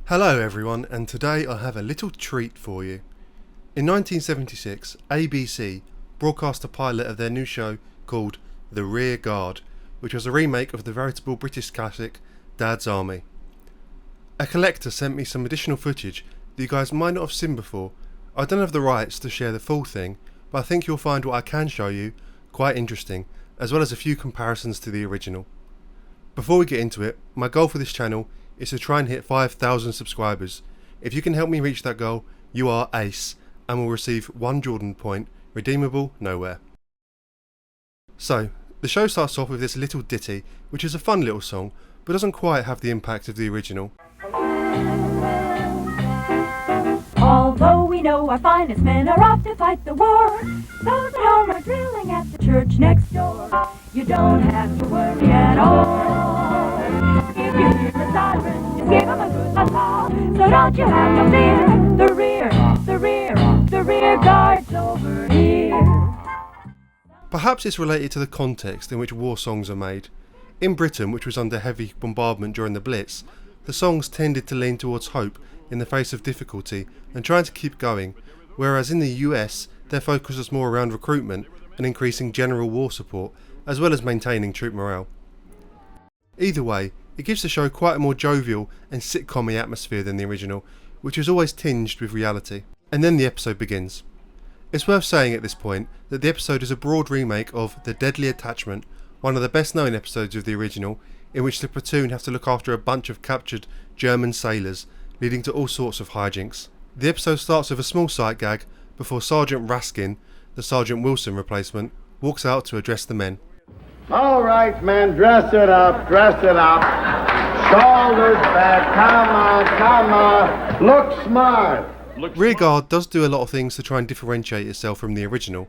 Hello everyone, and today I have a little treat for you. In 1976, ABC broadcast a pilot of their new show called The Rear Guard, which was a remake of the veritable British classic Dad's Army. A collector sent me some additional footage that you guys might not have seen before. I don't have the rights to share the full thing, but I think you'll find what I can show you quite interesting, as well as a few comparisons to the original. Before we get into it, my goal for this channel is to try and hit 5,000 subscribers. If you can help me reach that goal, you are ace, and will receive 1 Jordan point, redeemable nowhere. So, the show starts off with this little ditty, which is a fun little song, but doesn't quite have the impact of the original. Although we know our finest men are off to fight the war, those at home are drilling at the church next door. You don't have to worry at all. If you hear the siren, just give them a good call. So don't you have no fear. The rear guard's over here. Perhaps it's related to the context in which war songs are made. In Britain, which was under heavy bombardment during the Blitz, the songs tended to lean towards hope in the face of difficulty and trying to keep going, whereas in the US, their focus was more around recruitment and increasing general war support, as well as maintaining troop morale. Either way, it gives the show quite a more jovial and sitcom-y atmosphere than the original, which is always tinged with reality. And then the episode begins. It's worth saying at this point that the episode is a broad remake of The Deadly Attachment, one of the best known episodes of the original, in which the platoon have to look after a bunch of captured German sailors, leading to all sorts of hijinks. The episode starts with a small sight gag before Sergeant Raskin, the Sergeant Wilson replacement, walks out to address the men. All right, men, dress it up. Shoulders back, come on, look smart. Rearguard does do a lot of things to try and differentiate itself from the original.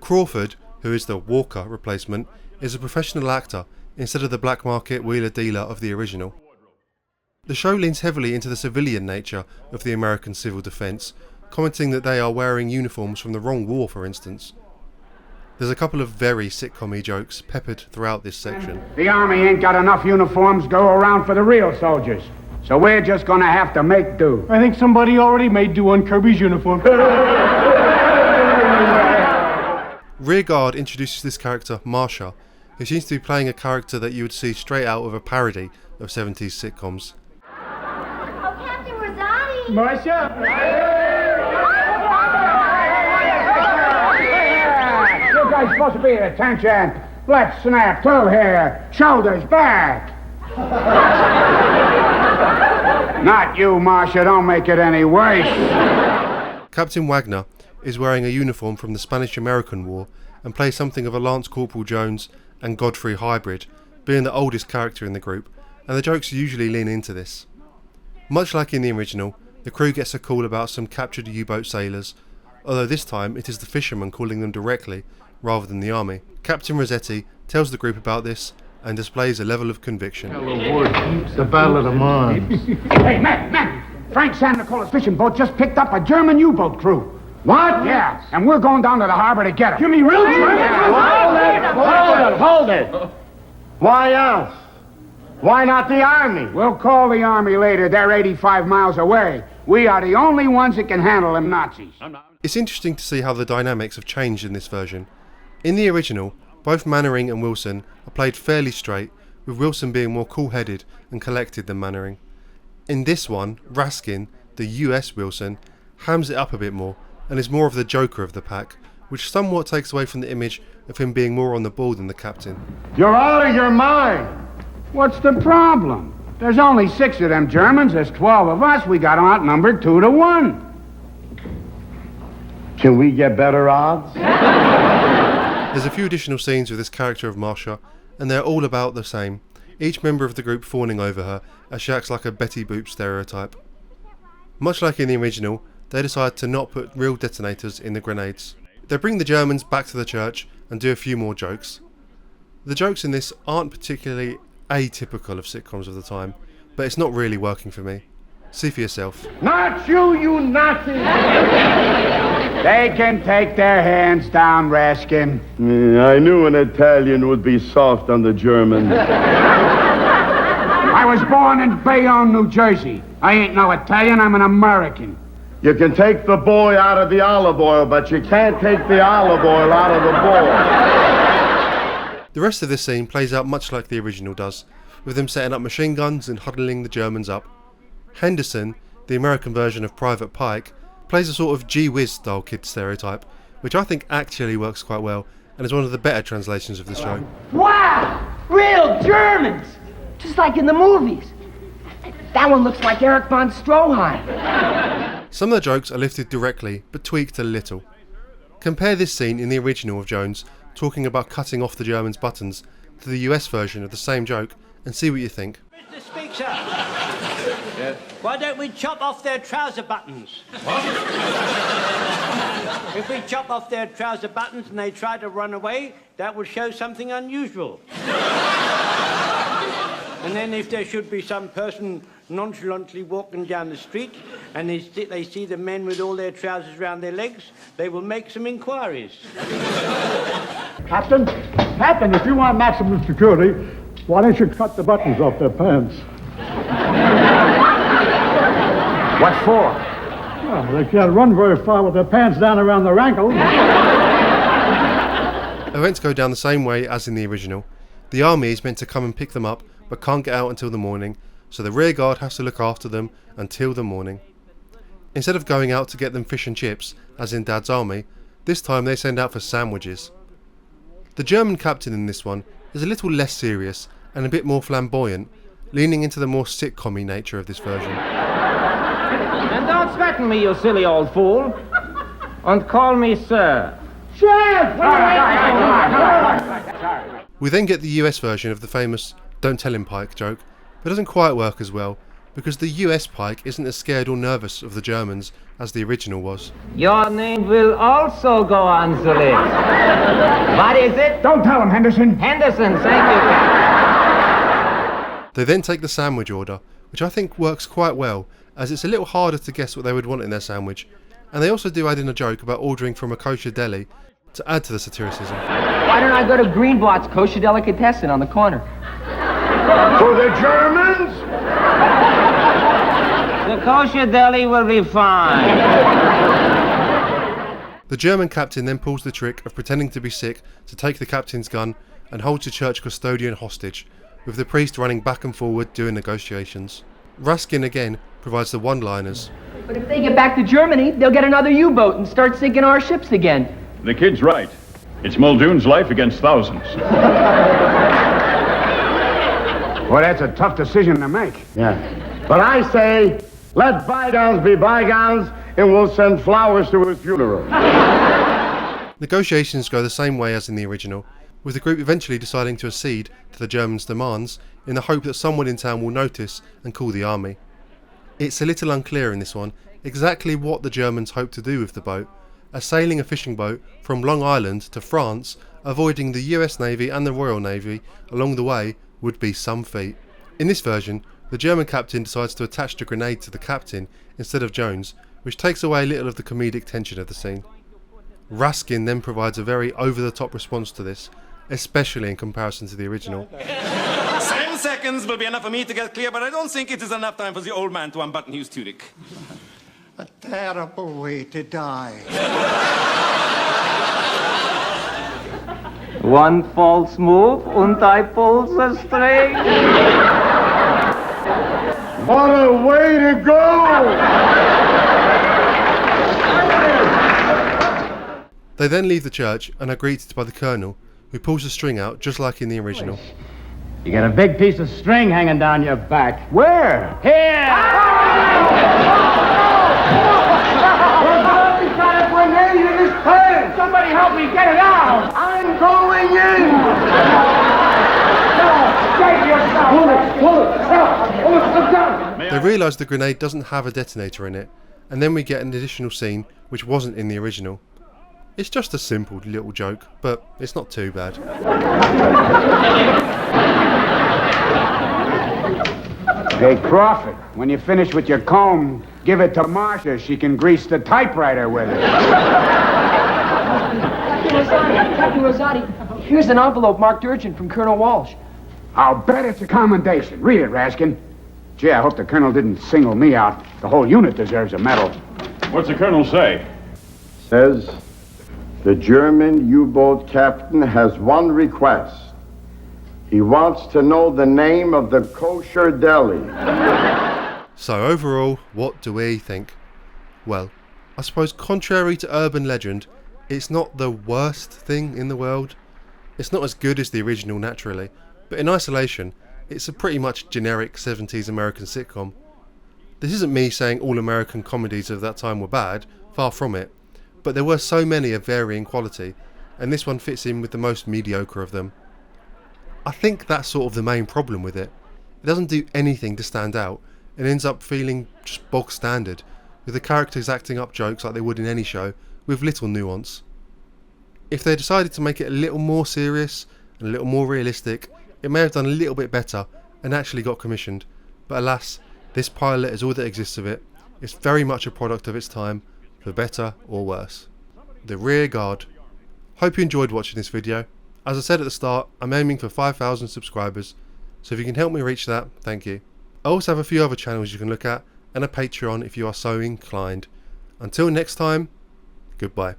Crawford, who is the Walker replacement, is a professional actor instead of the black market wheeler-dealer of the original. The show leans heavily into the civilian nature of the American civil defence, commenting that they are wearing uniforms from the wrong war, for instance. There's a couple of very sitcom-y jokes peppered throughout this section. The Army ain't got enough uniforms to go around for the real soldiers, so we're just gonna have to make do. I think somebody already made do on Kirby's uniform. Rearguard introduces this character, Marsha, who seems to be playing a character that you would see straight out of a parody of 70s sitcoms. Oh, Captain Rosati! Marcia! You guys supposed to be at attention. Let's snap through here. Shoulders back. Not you, Marcia. Don't make it any worse. Captain Wagner is wearing a uniform from the Spanish-American War and plays something of a Lance Corporal Jones and Godfrey hybrid, being the oldest character in the group, and the jokes usually lean into this. Much like in the original, the crew gets a call about some captured U-boat sailors, although this time it is the fishermen calling them directly rather than the army. Captain Rossetti tells the group about this and displays a level of conviction. The Battle of the Mons. Hey, man. Frank San Nicola's fishing boat just picked up a German U-boat crew. What? Yeah, and we're going down to the harbor to get them. You mean really? Hold it. Why us? Why not the Army? We'll call the Army later. They're 85 miles away. We are the only ones that can handle them Nazis. It's interesting to see how the dynamics have changed in this version. In the original, both Mannering and Wilson are played fairly straight, with Wilson being more cool-headed and collected than Mannering. In this one, Raskin, the US Wilson, hams it up a bit more and is more of the joker of the pack, which somewhat takes away from the image of him being more on the ball than the captain. You're out of your mind. What's the problem? There's only 6 of them Germans. There's 12 of us. We got outnumbered 2-1. Can we get better odds? There's a few additional scenes with this character of Marsha, and they're all about the same, each member of the group fawning over her as she acts like a Betty Boop stereotype. Much like in the original, they decide to not put real detonators in the grenades. They bring the Germans back to the church and do a few more jokes. The jokes in this aren't particularly atypical of sitcoms of the time, but it's not really working for me. See for yourself. Not you, you Nazi! They can take their hands down, Raskin. I knew an Italian would be soft on the Germans. I was was born in Bayonne, New Jersey. I ain't no Italian, I'm an American. You can take the boy out of the olive oil, but you can't take the olive oil out of the boy. The rest of this scene plays out much like the original does, with them setting up machine guns and huddling the Germans up. Henderson, the American version of Private Pike, plays a sort of gee whiz style kid stereotype, which I think actually works quite well and is one of the better translations of the show. Wow! Real Germans! Just like in the movies. That one looks like Erich von Stroheim. Some of the jokes are lifted directly, but tweaked a little. Compare this scene in the original of Jones talking about cutting off the Germans' buttons to the US version of the same joke and see what you think. Mr. Speaker, yes. Why don't we chop off their trouser buttons? What? If we chop off their trouser buttons and they try to run away, that would show something unusual. And then if there should be some person nonchalantly walking down the street and they see the men with all their trousers around their legs, they will make some inquiries. Captain, if you want maximum security, why don't you cut the buttons off their pants? What for? Well, they can't run very far with their pants down around their ankles. Events go down the same way as in the original. The army is meant to come and pick them up, but can't get out until the morning, so the rear guard has to look after them until the morning. Instead of going out to get them fish and chips, as in Dad's army, this time they send out for sandwiches. The German captain in this one is a little less serious and a bit more flamboyant, leaning into the more sitcom-y nature of this version. And don't threaten me, you silly old fool. And call me sir. Chef! We then get the US version of the famous "Don't tell him Pike" joke, but it doesn't quite work as well, because the US Pike isn't as scared or nervous of the Germans as the original was. Your name will also go on the list. What is it? Don't tell him, Henderson. Henderson, thank you, Captain. They then take the sandwich order, which I think works quite well, as it's a little harder to guess what they would want in their sandwich, and they also do add in a joke about ordering from a kosher deli to add to the satiricism. Why don't I go to Greenblatt's kosher delicatessen on the corner? For the Germans? The kosher deli will be fine. The German captain then pulls the trick of pretending to be sick to take the captain's gun and holds the church custodian hostage, with the priest running back and forward doing negotiations. Raskin again provides the one-liners. But if they get back to Germany, they'll get another U-boat and start sinking our ships again. The kid's right. It's Muldoon's life against thousands. Well, that's a tough decision to make. Yeah. But I say, let bygones be bygones, and we'll send flowers to his funeral. Negotiations go the same way as in the original, with the group eventually deciding to accede to the Germans' demands in the hope that someone in town will notice and call the army. It's a little unclear in this one exactly what the Germans hope to do with the boat, as sailing a fishing boat from Long Island to France, avoiding the US Navy and the Royal Navy along the way, would be some feat. In this version, the German captain decides to attach the grenade to the captain instead of Jones, which takes away a little of the comedic tension of the scene. Raskin then provides a very over-the-top response to this, especially in comparison to the original. 7 seconds will be enough for me to get clear, but I don't think it is enough time for the old man to unbutton his tunic. A terrible way to die. One false move and I pull the string. What a way to go! They then leave the church and are greeted by the colonel, who pulls the string out just like in the original. You got a big piece of string hanging down your back. Where? Here! He's got a grenade in his pants! Somebody help me get it out! I'm going in! Save yourself! Pull it! Stop! Sit down! They realise the grenade doesn't have a detonator in it, and then we get an additional scene which wasn't in the original. It's just a simple little joke, but it's not too bad. Hey, Crawford, when you finish with your comb, give it to Marcia. She can grease the typewriter with it. Captain Rosati, here's an envelope marked urgent from Colonel Walsh. I'll bet it's a commendation. Read it, Raskin. Gee, I hope the colonel didn't single me out. The whole unit deserves a medal. What's the colonel say? Says the German U-boat captain has one request. He wants to know the name of the kosher deli. So overall, what do we think? Well, I suppose contrary to urban legend, it's not the worst thing in the world. It's not as good as the original naturally, but in isolation, it's a pretty much generic 70s American sitcom. This isn't me saying all American comedies of that time were bad, far from it, but there were so many of varying quality, and this one fits in with the most mediocre of them. I think that's sort of the main problem with it. It doesn't do anything to stand out, and ends up feeling just bog standard, with the characters acting up jokes like they would in any show, with little nuance. If they decided to make it a little more serious, and a little more realistic, it may have done a little bit better, and actually got commissioned, but alas, this pilot is all that exists of it. It's very much a product of its time, for better or worse. The Rear Guard. Hope you enjoyed watching this video. As I said at the start, I'm aiming for 5,000 subscribers, so if you can help me reach that, thank you. I also have a few other channels you can look at, and a Patreon if you are so inclined. Until next time, goodbye.